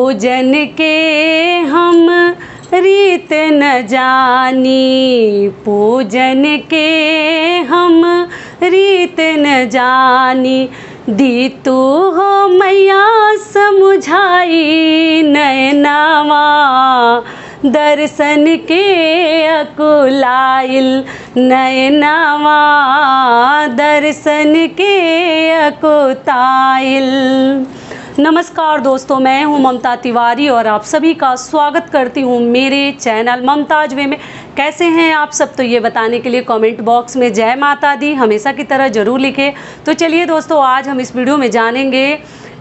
पूजन के हम रीत न जानी, पूजन के हम रीत न जानी। दी तू हो मैया समुझाई नैनावा, दर्शन के अकुलाइल नैनावा, दर्शन के अकुताइल। नमस्कार दोस्तों, मैं हूं ममता तिवारी और आप सभी का स्वागत करती हूं मेरे चैनल ममताज वे में। कैसे हैं आप सब, तो ये बताने के लिए कमेंट बॉक्स में जय माता दी हमेशा की तरह ज़रूर लिखें। तो चलिए दोस्तों, आज हम इस वीडियो में जानेंगे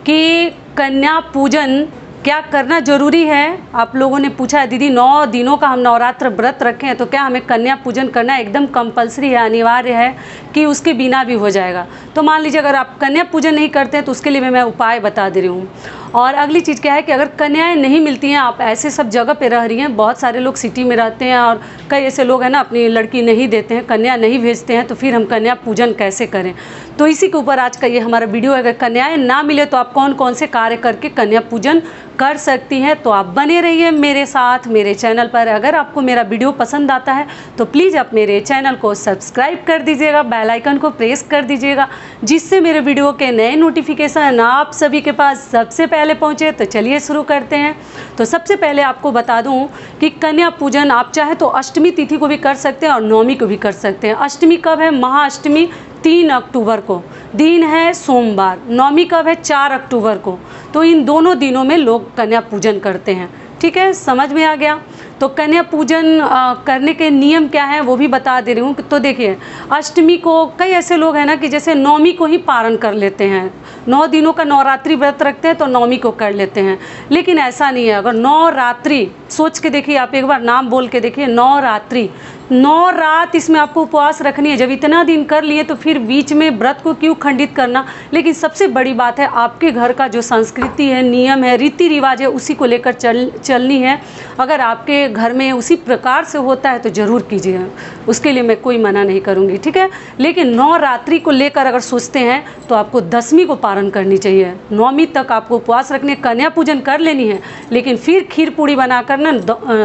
कि कन्या पूजन क्या करना ज़रूरी है। आप लोगों ने पूछा है दीदी 9 दिनों का हम नवरात्र व्रत रखे हैं, तो क्या हमें कन्या पूजन करना एकदम कंपलसरी है, अनिवार्य है कि उसके बिना भी हो जाएगा। तो मान लीजिए अगर आप कन्या पूजन नहीं करते हैं तो उसके लिए मैं उपाय बता दे रही हूँ। और अगली चीज़ क्या है कि अगर कन्याएं नहीं मिलती हैं, आप ऐसे सब जगह पे रह रही हैं, बहुत सारे लोग सिटी में रहते हैं और कई ऐसे लोग हैं ना अपनी लड़की नहीं देते हैं, कन्या नहीं भेजते हैं, तो फिर हम कन्या पूजन कैसे करें। तो इसी के ऊपर आज का ये हमारा वीडियो है। अगर कन्याएं ना मिले तो आप कौन कौन से कार्य करके कन्या पूजन कर सकती हैं। तो आप बने रहिए मेरे साथ मेरे चैनल पर। अगर आपको मेरा वीडियो पसंद आता है तो प्लीज़ आप मेरे चैनल को सब्सक्राइब कर दीजिएगा, बेल आइकन को प्रेस कर दीजिएगा, जिससे मेरे वीडियो के नए नोटिफिकेशन आप सभी के पास सबसे पहले पहुंचे। तो चलिए शुरू करते हैं। तो सबसे पहले आपको बता दूं कि कन्या पूजन आप चाहे तो अष्टमी तिथि को भी कर सकते हैं और नवमी को भी कर सकते हैं। अष्टमी कब है? महाअष्टमी 3 अक्टूबर को, दिन है सोमवार। नवमी कब है? 4 अक्टूबर को। तो इन दोनों दिनों में लोग कन्या पूजन करते हैं। ठीक है, समझ में आ गया। तो कन्या पूजन करने के नियम क्या है वो भी बता दे रही हूँ। तो देखिए, अष्टमी को कई ऐसे लोग हैं ना कि जैसे नवमी को ही पारण कर लेते हैं, 9 दिनों का नवरात्रि व्रत रखते हैं तो नवमी को कर लेते हैं, लेकिन ऐसा नहीं है। अगर नवरात्रि सोच के देखिए, आप एक बार नाम बोल के देखिए, नवरात्रि 9 रात इसमें आपको उपवास रखनी है। जब इतना दिन कर लिए तो फिर बीच में व्रत को क्यों खंडित करना। लेकिन सबसे बड़ी बात है, आपके घर का जो संस्कृति है, नियम है, रीति रिवाज है, उसी को लेकर चलनी है। अगर आपके घर में उसी प्रकार से होता है तो ज़रूर कीजिए, उसके लिए मैं कोई मना नहीं करूँगी। ठीक है, लेकिन नवरात्रि को लेकर अगर सोचते हैं तो आपको दशमी को पारण करनी चाहिए। नवमी तक आपको उपवास रखने, कन्या पूजन कर लेनी है, लेकिन फिर खीर पूड़ी बनाकर ना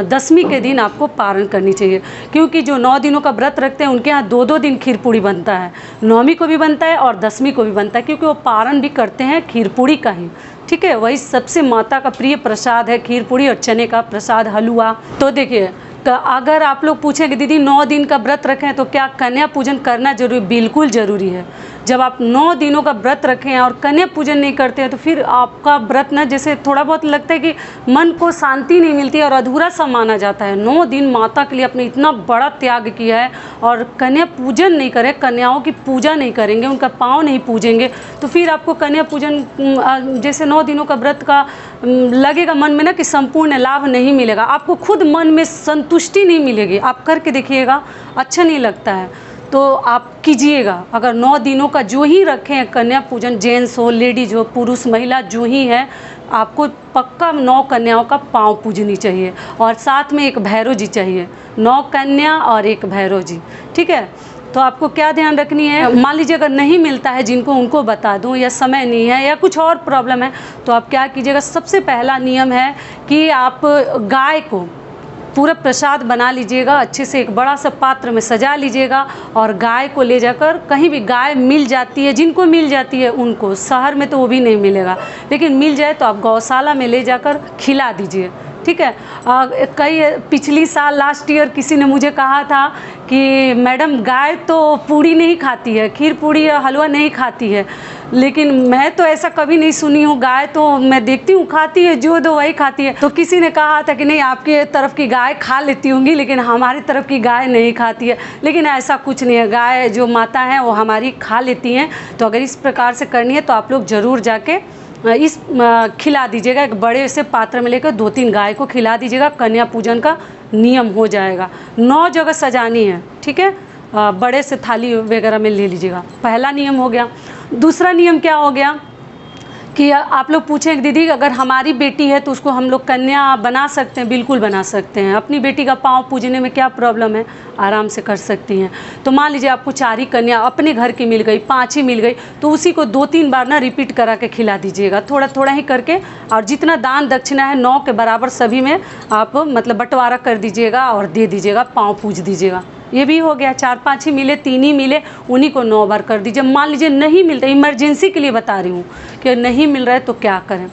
दशमी के दिन आपको पारण करनी चाहिए। क्योंकि जो 9 दिनों का व्रत रखते हैं उनके यहाँ 2-2 दिन खीर पूड़ी बनता है, नवमी को भी बनता है और दशमी को भी बनता है, क्योंकि वो पारण भी करते हैं खीर पूड़ी का ही। ठीक है, वही सबसे माता का प्रिय प्रसाद है खीर पूड़ी और चने का प्रसाद हलवा। तो देखिए, अगर आप लोग पूछेंगे दीदी 9 दिन का व्रत रखें तो क्या कन्या पूजन करना जरूरी? बिल्कुल ज़रूरी है। जब आप 9 दिनों का व्रत रखें और कन्या पूजन नहीं करते हैं तो फिर आपका व्रत ना जैसे थोड़ा बहुत लगता है कि मन को शांति नहीं मिलती है और अधूरा सा माना जाता है। 9 दिन माता के लिए आपने इतना बड़ा त्याग किया है और कन्या पूजन नहीं करें, कन्याओं की पूजा नहीं करेंगे, उनका पाँव नहीं पूजेंगे, तो फिर आपको कन्या पूजन जैसे 9 दिनों का व्रत का लगेगा मन में ना कि संपूर्ण लाभ नहीं मिलेगा, आपको खुद मन में संतुष्टि नहीं मिलेगी। आप करके देखिएगा, अच्छा नहीं लगता है, तो आप कीजिएगा। अगर 9 दिनों का जो ही रखें कन्या पूजन, जेंट्स हो, लेडीज हो, पुरुष महिला जो ही है, आपको पक्का 9 कन्याओं का पाँव पूजनी चाहिए और साथ में एक भैरव जी चाहिए। 9 कन्या और एक भैरव जी। ठीक है, तो आपको क्या ध्यान रखनी है, मान लीजिए अगर नहीं मिलता है जिनको, उनको बता दूं, या समय नहीं है या कुछ और प्रॉब्लम है, तो आप क्या कीजिएगा। सबसे पहला नियम है कि आप गाय को पूरा प्रसाद बना लीजिएगा, अच्छे से एक बड़ा सा पात्र में सजा लीजिएगा और गाय को ले जाकर, कहीं भी गाय मिल जाती है, जिनको मिल जाती है उनको, शहर में तो वो भी नहीं मिलेगा, लेकिन मिल जाए तो आप गौशाला में ले जाकर खिला दीजिए। ठीक है, कई पिछली साल लास्ट ईयर किसी ने मुझे कहा था कि मैडम गाय तो पूड़ी नहीं खाती है, खीर पूड़ी या हलवा नहीं खाती है, लेकिन मैं तो ऐसा कभी नहीं सुनी हूँ। गाय तो मैं देखती हूँ खाती है, जो दो वही खाती है। तो किसी ने कहा था कि नहीं, आपकी तरफ की गाय खा लेती होंगी लेकिन हमारी तरफ की गाय नहीं खाती है। लेकिन ऐसा कुछ नहीं है, गाय जो माता है वो हमारी खा लेती हैं। तो अगर इस प्रकार से करनी है तो आप लोग ज़रूर जाके इस खिला दीजिएगा, एक बड़े से पात्र में लेकर 2-3 गाय को खिला दीजिएगा। कन्या पूजन का नियम हो जाएगा। 9 जगह सजानी है। ठीक है, बड़े से थाली वगैरह में ले लीजिएगा। पहला नियम हो गया। दूसरा नियम क्या हो गया कि आप लोग पूछें दीदी अगर हमारी बेटी है तो उसको हम लोग कन्या बना सकते हैं? बिल्कुल बना सकते हैं। अपनी बेटी का पाँव पूजने में क्या प्रॉब्लम है, आराम से कर सकती हैं। तो मान लीजिए आपको 4 ही कन्या अपने घर की मिल गई, 5 ही मिल गई, तो उसी को 2-3 बार ना रिपीट करा के खिला दीजिएगा, थोड़ा थोड़ा ही करके। और जितना दान दक्षिणा है 9 के बराबर सभी में आप मतलब बंटवारा कर दीजिएगा और दे दीजिएगा, पाँव पूज दीजिएगा। ये भी हो गया। 4-5 ही मिले, 3 ही मिले, उन्हीं को 9 बार कर दीजिए। मान लीजिए नहीं मिलता, इमरजेंसी के लिए बता रही हूँ कि नहीं मिल रहा है तो क्या करें।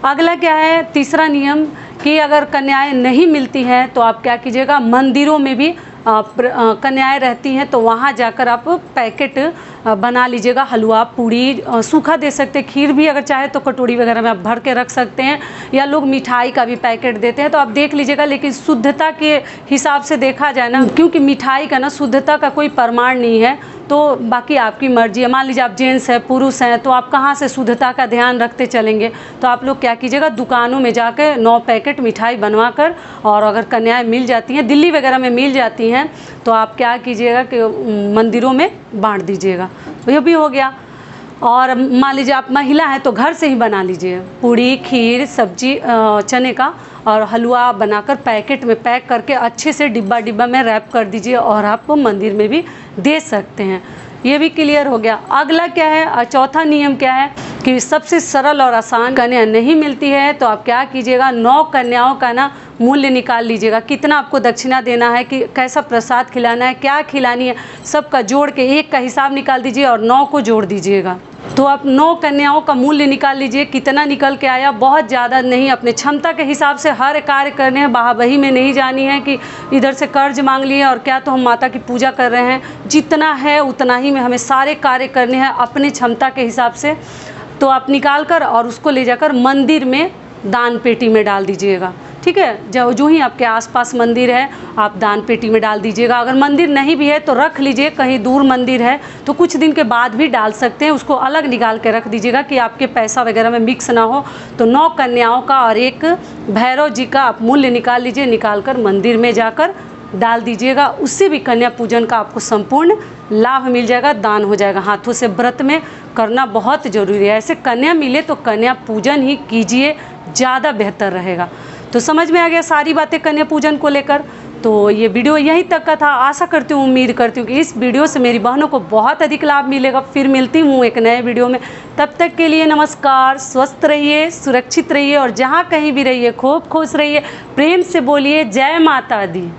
अगला क्या है, तीसरा नियम कि अगर कन्याएं नहीं मिलती हैं तो आप क्या कीजिएगा, मंदिरों में भी कन्याएं रहती हैं तो वहाँ जाकर आप पैकेट बना लीजिएगा। हलवा पूड़ी सूखा दे सकते हैं, खीर भी अगर चाहे तो कटोरी वगैरह में आप भर के रख सकते हैं, या लोग मिठाई का भी पैकेट देते हैं, तो आप देख लीजिएगा। लेकिन शुद्धता के हिसाब से देखा जाए ना, क्योंकि मिठाई का ना शुद्धता का कोई प्रमाण नहीं है, तो बाकी आपकी मर्जी है। मान लीजिए आप जेंट्स हैं, पुरुष हैं, तो आप कहाँ से शुद्धता का ध्यान रखते चलेंगे। तो आप लोग क्या कीजिएगा, दुकानों में जाकर 9 पैकेट मिठाई बनवा कर, और अगर कन्याएं मिल जाती हैं, दिल्ली वगैरह में मिल जाती हैं, तो आप क्या कीजिएगा कि मंदिरों में बांट दीजिएगा। तो ये भी हो गया। और मान लीजिए आप महिला हैं तो घर से ही बना लीजिए पूड़ी, खीर, सब्जी, चने का और हलवा बनाकर पैकेट में पैक करके अच्छे से डिब्बा डिब्बा में रैप कर दीजिए, और आप मंदिर में भी दे सकते हैं। ये भी क्लियर हो गया। अगला क्या है, चौथा नियम क्या है कि सबसे सरल और आसान कन्या नहीं मिलती है तो आप क्या कीजिएगा, 9 कन्याओं का ना मूल्य निकाल लीजिएगा। कितना आपको दक्षिणा देना है, कि कैसा प्रसाद खिलाना है, क्या खिलानी है, सबका जोड़ के 1 का हिसाब निकाल दीजिए और 9 को जोड़ दीजिएगा। तो आप 9 कन्याओं का मूल्य निकाल लीजिए, कितना निकल के आया। बहुत ज़्यादा नहीं, अपने क्षमता के हिसाब से हर कार्य करने हैं, बाहाबही में नहीं जानी है कि इधर से कर्ज मांग लिए और क्या तो हम माता की पूजा कर रहे हैं। जितना है उतना ही में हमें सारे कार्य करने हैं अपनी क्षमता के हिसाब से। तो आप निकाल कर और उसको ले जाकर मंदिर में दान पेटी में डाल दीजिएगा। ठीक है, जो ही आपके आसपास मंदिर है आप दान पेटी में डाल दीजिएगा। अगर मंदिर नहीं भी है तो रख लीजिए, कहीं दूर मंदिर है तो कुछ दिन के बाद भी डाल सकते हैं, उसको अलग निकाल के रख दीजिएगा कि आपके पैसा वगैरह में मिक्स ना हो। तो 9 कन्याओं का और 1 भैरव जी का आप मूल्य निकाल लीजिए, निकाल कर मंदिर में जाकर डाल दीजिएगा। उससे भी कन्या पूजन का आपको संपूर्ण लाभ मिल जाएगा, दान हो जाएगा। हाथों से व्रत में करना बहुत ज़रूरी है। ऐसे कन्या मिले तो कन्या पूजन ही कीजिए, ज़्यादा बेहतर रहेगा। तो समझ में आ गया सारी बातें कन्या पूजन को लेकर। तो ये वीडियो यहीं तक का था। आशा करती हूँ, उम्मीद करती हूँ कि इस वीडियो से मेरी बहनों को बहुत अधिक लाभ मिलेगा। फिर मिलती हूँ एक नए वीडियो में, तब तक के लिए नमस्कार। स्वस्थ रहिए, सुरक्षित रहिए और जहाँ कहीं भी रहिए खूब खुश रहिए। प्रेम से बोलिए जय माता दी।